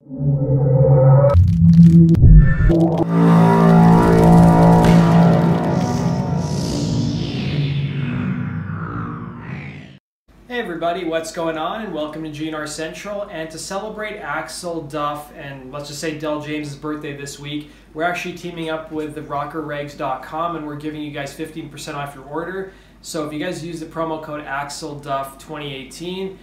Hey everybody, what's going on? And welcome to GNR Central. And to celebrate Axel, Duff, and let's just say Del James's birthday this week, we're actually teaming up with the rockerregs.com and we're giving you guys 15% off your order. So if you guys use the promo code AxelDuff2018,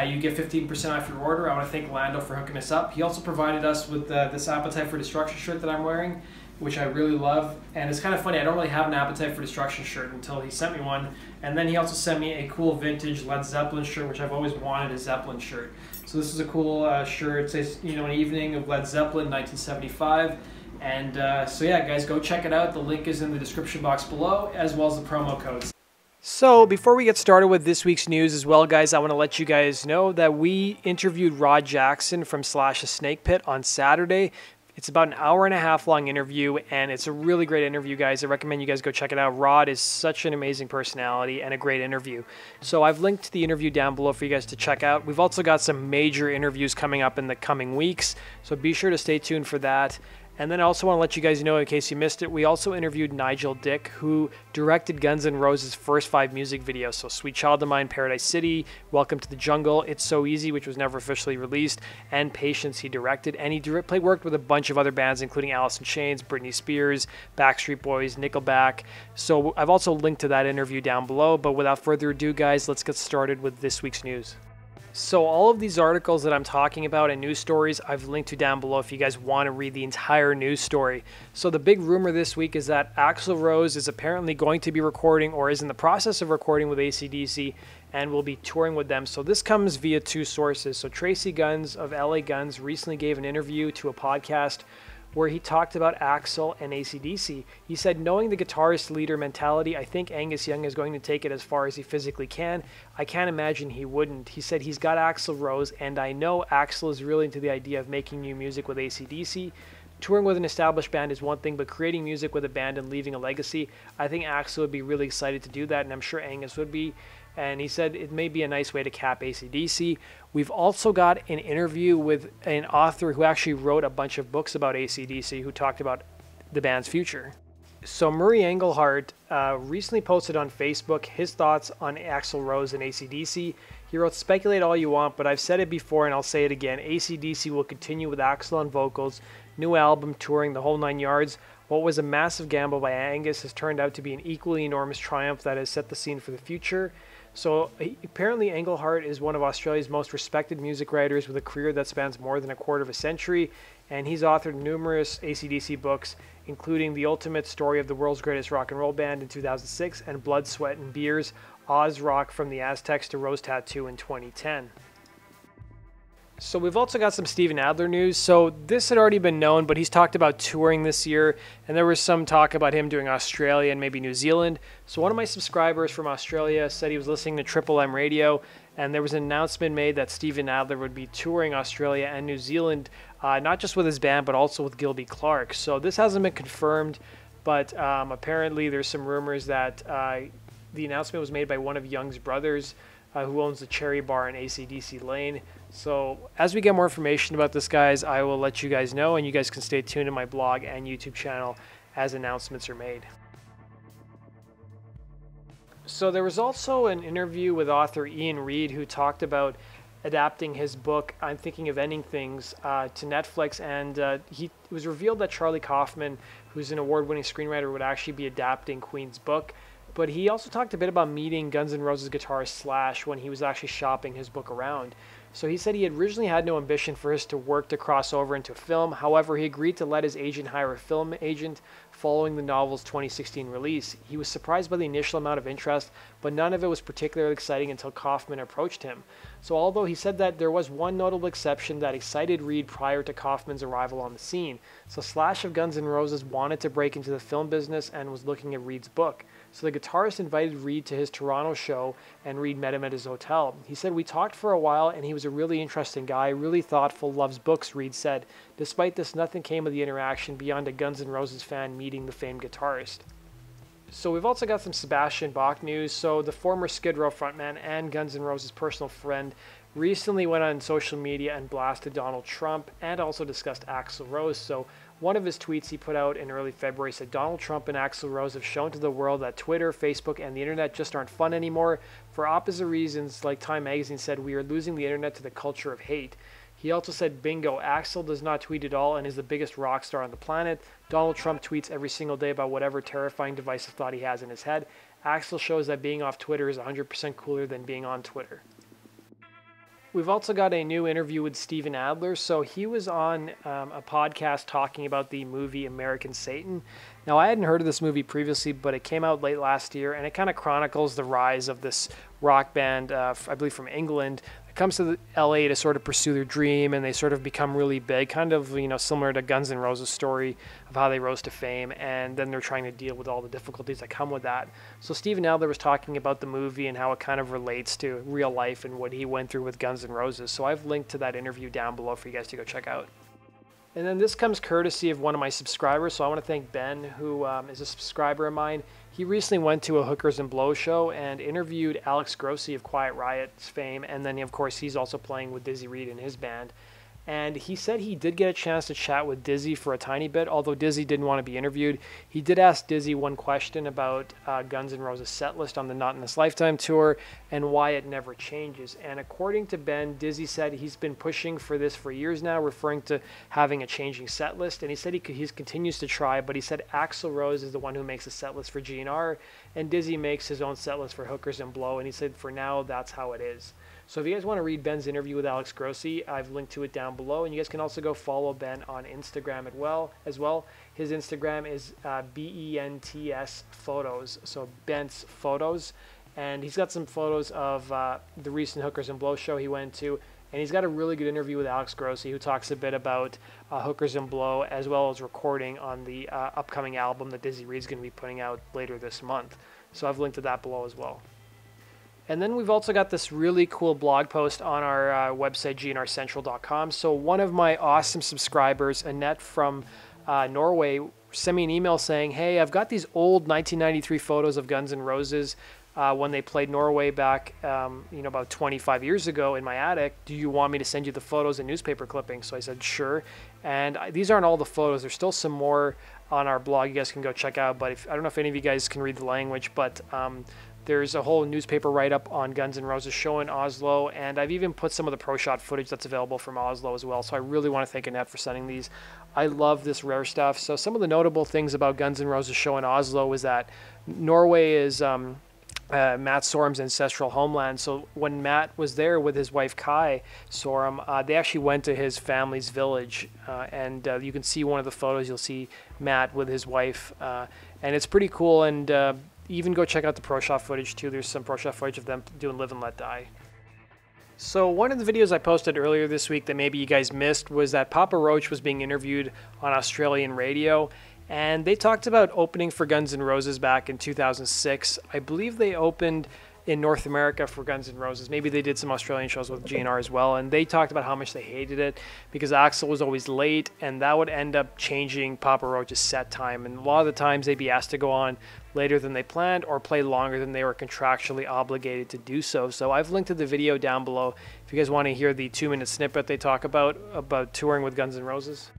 you get 15% off your order. I want to thank Lando for hooking us up. He also provided us with this Appetite for Destruction shirt that I'm wearing, which I really love. And it's kind of funny, I don't really have an Appetite for Destruction shirt until he sent me one. And then he also sent me a cool vintage Led Zeppelin shirt, which I've always wanted a Zeppelin shirt. So this is a cool shirt. It says, an evening of Led Zeppelin, 1975. And so yeah, guys, go check it out. The link is in the description box below, as well as the promo codes. So before we get started with this week's news as well, guys, I want to let you guys know that we interviewed Rod Jackson from Slash's Snake Pit on Saturday. It's about an hour and a half long interview, and it's a really great interview, guys. I recommend you guys go check it out. Rod is such an amazing personality and a great interview. So I've linked the interview down below for you guys to check out. We've also got some major interviews coming up in the coming weeks, so be sure to stay tuned for that. And then I also want to let you guys know, in case you missed it, we also interviewed Nigel Dick, who directed Guns N' Roses' first 5 music videos. So Sweet Child of Mine, Paradise City, Welcome to the Jungle, It's So Easy, which was never officially released, and Patience he directed. And he worked with a bunch of other bands, including Alice in Chains, Britney Spears, Backstreet Boys, Nickelback. So I've also linked to that interview down below. But without further ado, guys, let's get started with this week's news. So all of these articles that I'm talking about and news stories, I've linked to down below if you guys want to read the entire news story. So the big rumor this week is that Axl Rose is apparently going to be recording, or is in the process of recording, with AC/DC and will be touring with them. So this comes via 2 sources. So Tracii Guns of LA Guns recently gave an interview to a podcast where he talked about Axl and AC/DC. He said, knowing the guitarist leader mentality, I think Angus Young is going to take it as far as he physically can. I can't imagine he wouldn't. He said he's got Axl Rose, and I know Axl is really into the idea of making new music with AC/DC. Touring with an established band is one thing, but creating music with a band and leaving a legacy, I think Axl would be really excited to do that, and I'm sure Angus would be. And he said it may be a nice way to cap AC/DC. We've also got an interview with an author who actually wrote a bunch of books about AC/DC, who talked about the band's future. So Murray Engelhardt recently posted on Facebook his thoughts on Axl Rose and AC/DC. He wrote, speculate all you want, but I've said it before and I'll say it again. AC/DC will continue with Axl on vocals, new album, touring, the whole 9 yards. What was a massive gamble by Angus has turned out to be an equally enormous triumph that has set the scene for the future. So apparently Engelhardt is one of Australia's most respected music writers with a career that spans more than a quarter of a century, and he's authored numerous AC/DC books, including The Ultimate Story of the World's Greatest Rock and Roll Band in 2006 and Blood, Sweat and Beers, Oz Rock from the Aztecs to Rose Tattoo in 2010. So we've also got some Steven Adler news. So this had already been known, but he's talked about touring this year, and there was some talk about him doing Australia and maybe New Zealand. So one of my subscribers from Australia said he was listening to Triple M Radio, and there was an announcement made that Steven Adler would be touring Australia and New Zealand, not just with his band, but also with Gilby Clarke. So this hasn't been confirmed, but apparently there's some rumors that the announcement was made by one of Young's brothers, who owns the Cherry Bar in AC/DC Lane. So as we get more information about this, guys, I will let you guys know, and you guys can stay tuned to my blog and YouTube channel as announcements are made. So there was also an interview with author Ian Reid, who talked about adapting his book, I'm Thinking of Ending Things, to Netflix, and it was revealed that Charlie Kaufman, who's an award-winning screenwriter, would actually be adapting Queen's book. But he also talked a bit about meeting Guns N' Roses guitarist Slash when he was actually shopping his book around. So he said he originally had no ambition for his work to cross over into film. However, he agreed to let his agent hire a film agent following the novel's 2016 release. He was surprised by the initial amount of interest, but none of it was particularly exciting until Kaufman approached him. So although he said that there was one notable exception that excited Reid prior to Kaufman's arrival on the scene. So Slash of Guns N' Roses wanted to break into the film business and was looking at Reid's book. So the guitarist invited Reid to his Toronto show, and Reid met him at his hotel. He said, "We talked for a while, and he was a really interesting guy, really thoughtful, loves books," Reid said. Despite this, nothing came of the interaction beyond a Guns N' Roses fan meeting the famed guitarist. So we've also got some Sebastian Bach news. So the former Skid Row frontman and Guns N' Roses personal friend recently went on social media and blasted Donald Trump and also discussed Axl Rose. So one of his tweets he put out in early February said, Donald Trump and Axl Rose have shown to the world that Twitter, Facebook, and the internet just aren't fun anymore. For opposite reasons, like Time Magazine said, we are losing the internet to the culture of hate. He also said, bingo, Axl does not tweet at all and is the biggest rock star on the planet. Donald Trump tweets every single day about whatever terrifying divisive thought he has in his head. Axl shows that being off Twitter is 100% cooler than being on Twitter. We've also got a new interview with Steven Adler. So he was on a podcast talking about the movie American Satan. Now, I hadn't heard of this movie previously, but it came out late last year, and it kind of chronicles the rise of this rock band, I believe from England. It comes to LA to sort of pursue their dream, and they sort of become really big, kind of, you know, similar to Guns N' Roses' story of how they rose to fame, and then they're trying to deal with all the difficulties that come with that. So Steven Adler was talking about the movie and how it kind of relates to real life and what he went through with Guns N' Roses. So I've linked to that interview down below for you guys to go check out. And then this comes courtesy of one of my subscribers, so I want to thank Ben, who is a subscriber of mine. He recently went to a Hookers and Blow show and interviewed Alex Grossi of Quiet Riot's fame, and then of course he's also playing with Dizzy Reed in his band. And he said he did get a chance to chat with Dizzy for a tiny bit, although Dizzy didn't want to be interviewed. He did ask Dizzy one question about Guns N' Roses' Setlist on the Not in This Lifetime tour and why it never changes. And according to Ben, Dizzy said he's been pushing for this for years now, referring to having a changing setlist. And he said he continues to try, but he said Axl Rose is the one who makes a setlist for GNR, and Dizzy makes his own setlist for Hookers and Blow. And he said for now, that's how it is. So if you guys want to read Ben's interview with Alex Grossi, I've linked to it down below. And you guys can also go follow Ben on Instagram as well. His Instagram is BENTS Photos, so Bent's Photos. And he's got some photos of the recent Hookers and Blow show he went to. And he's got a really good interview with Alex Grossi, who talks a bit about Hookers and Blow, as well as recording on the upcoming album that Dizzy Reed's going to be putting out later this month. So I've linked to that below as well. And then we've also got this really cool blog post on our website, gnrcentral.com. So one of my awesome subscribers, Annette from Norway, sent me an email saying, hey, I've got these old 1993 photos of Guns N' Roses when they played Norway back, about 25 years ago in my attic. Do you want me to send you the photos and newspaper clippings? So I said, sure. And these aren't all the photos. There's still some more on our blog you guys can go check out. But I don't know if any of you guys can read the language, but there's a whole newspaper write-up on Guns N' Roses show in Oslo, and I've even put some of the pro shot footage that's available from Oslo as well. So I really want to thank Annette for sending these. I love this rare stuff. So some of the notable things about Guns N' Roses show in Oslo is that Norway is Matt Sorum's ancestral homeland. So when Matt was there with his wife Kai Sorum, they actually went to his family's village, and you can see one of the photos. You'll see Matt with his wife, and it's pretty cool. And even go check out the pro shot footage too. There's some pro shot footage of them doing Live and Let Die. So one of the videos I posted earlier this week that maybe you guys missed was that Papa Roach was being interviewed on Australian radio, and they talked about opening for Guns N' Roses back in 2006. I believe they opened in North America for Guns N' Roses. Maybe they did some Australian shows with GNR as well, and they talked about how much they hated it because Axl was always late, and that would end up changing Papa Roach's set time. And a lot of the times they'd be asked to go on later than they planned or play longer than they were contractually obligated to do so. So I've linked to the video down below if you guys want to hear the 2-minute snippet they talk about touring with Guns N' Roses.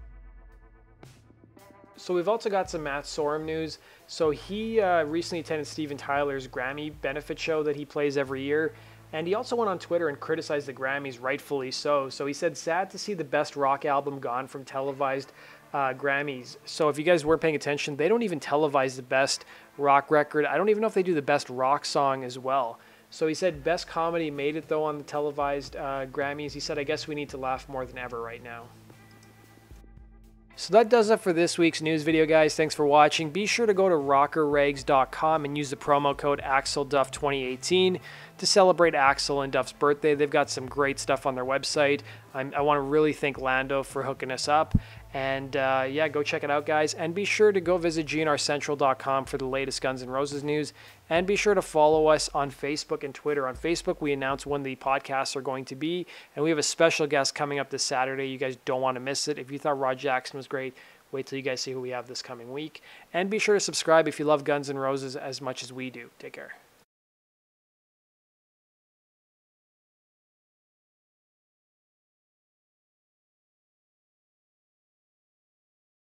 So we've also got some Matt Sorum news. So he recently attended Steven Tyler's Grammy benefit show that he plays every year. And he also went on Twitter and criticized the Grammys, rightfully so. So he said, sad to see the best rock album gone from televised Grammys. So if you guys weren't paying attention, they don't even televise the best rock record. I don't even know if they do the best rock song as well. So he said best comedy made it though on the televised Grammys. He said, I guess we need to laugh more than ever right now. So that does it for this week's news video, guys. Thanks for watching. Be sure to go to rockerregs.com and use the promo code AxlDuff2018 to celebrate Axl and Duff's birthday. They've got some great stuff on their website. I want to really thank Lando for hooking us up. And yeah, go check it out, guys. And be sure to go visit gnrcentral.com for the latest Guns N' Roses news. And be sure to follow us on Facebook and Twitter. On Facebook, we announce when the podcasts are going to be. And we have a special guest coming up this Saturday. You guys don't want to miss it. If you thought Rod Jackson was great, wait till you guys see who we have this coming week. And be sure to subscribe if you love Guns N' Roses as much as we do. Take care.